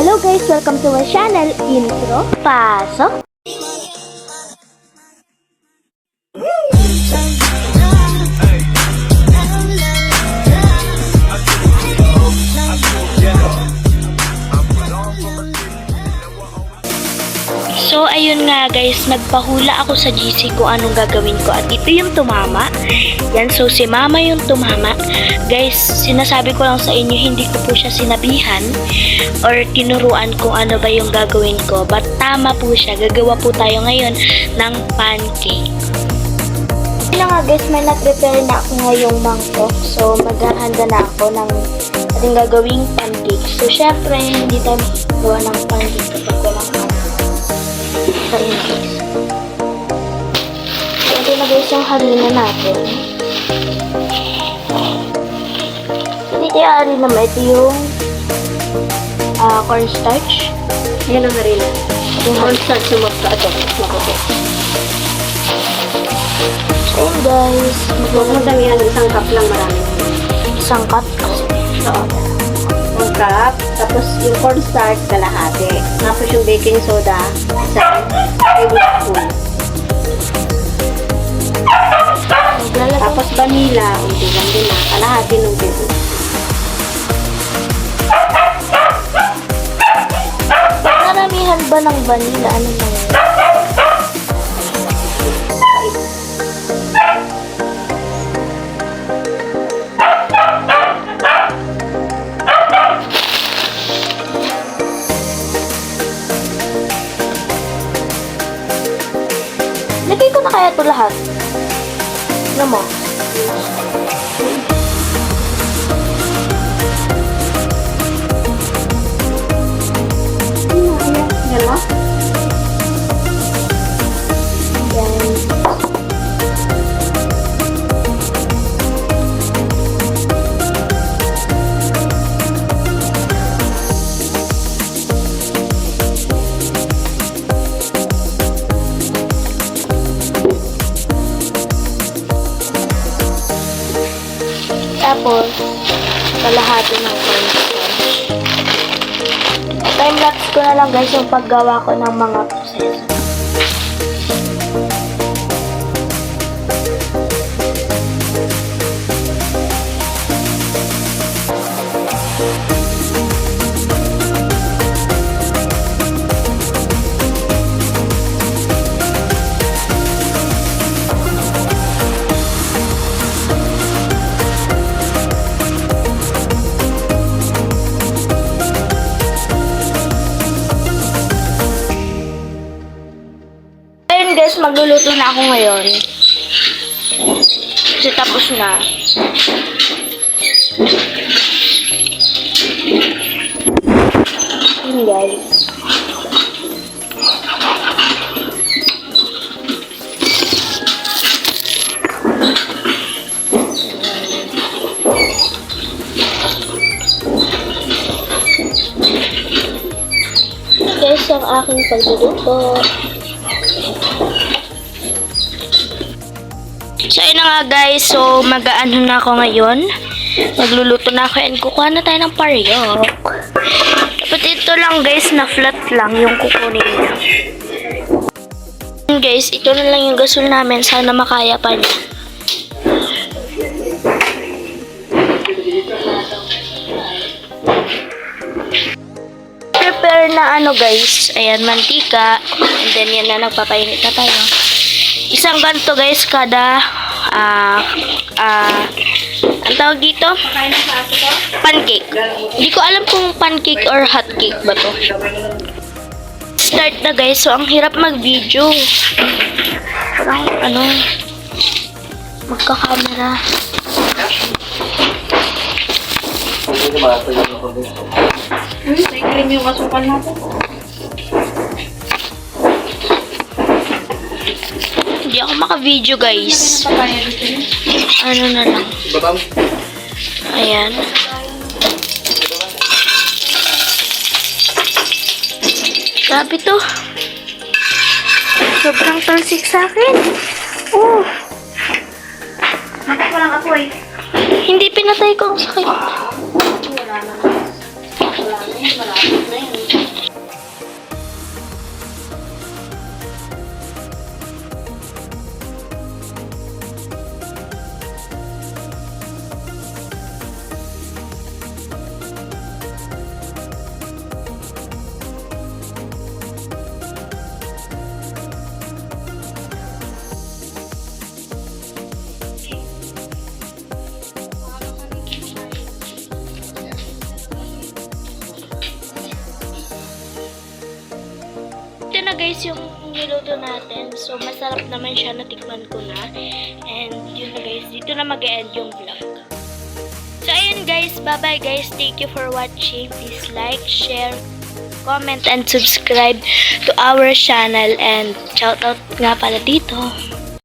Hello guys, welcome to my channel, Intro, Pasok! So, ayun nga guys, nagpahula ako sa GC kung anong gagawin ko at ito yung tumama. Yan, so si mama yung tumama. Guys, sinasabi ko lang sa inyo, hindi ko po siya sinabihan or tinuruan kung ano ba yung gagawin ko. But tama po siya, gagawa po tayo ngayon ng pancake. Ayun nga guys, may na-prepare na ako ngayong mangkok. So, maghahanda na ako ng ating gagawing pancake. So, syempre, hindi tayo magawa ng pancake kapag walang pancake. So, ito na guys yung harina natin. Dito yung harina naman, ito yung cornstarch. Yan ang harina. Yung cornstarch sumagka ito. Makuti. So, yun guys. Huwag mo damihan, isang cup lang marami. Isang cup. Oo. 1 cup. Tapos yung cornstarch kalahati. Tapos yung baking soda, isang tablespoon. Tapos vanilla, unti lang din na. Kalahati ng tablespoon. Maramihan ba ng vanilla? Ano na yun? Lagay ko na kaya ito lahat. Ano mo? Yan mo? Yan. Tapos, kalahati ng cornstarch. Time-lapse ko na lang guys yung paggawa ko ng mga proseso. Guys, magluluto na ako ngayon. Kasi tapos na. Yun guys. Guys, ang aking pagluluto. So, ayun na nga guys. So, mag-aano na ako ngayon. Magluluto na ako and kukuha na tayo ng paryok. Dapat ito lang guys, na flat lang yung kukunin niya. Guys, ito na lang yung gasol namin. Sana makaya pa niya. Prepare na ano guys. Ayan, mantika. And then yan na, nagpapainit na tayo. Isang ganito guys kada ang tawag dito? Pancake. Hindi ko alam kung pancake or hot cake ba to. Start na guys. So ang hirap mag-video. Parang magka-camera. Iklin yung masukan natin. Hindi ako maka-video guys. Ano na lang. Ayan. Grabe to. Sobrang talsik sa akin. Oh. Bakit walang apoy? Hindi pinatay ko ang sakit. Wala na. Wala na yun. Malapit na yun. guys yung niluto natin. So, masarap naman siya. Natikman ko na. And yun na guys. Dito na mag-end yung vlog. So, ayun guys. Bye-bye guys. Thank you for watching. Please like, share, comment, and subscribe to our channel. And shoutout nga pala dito.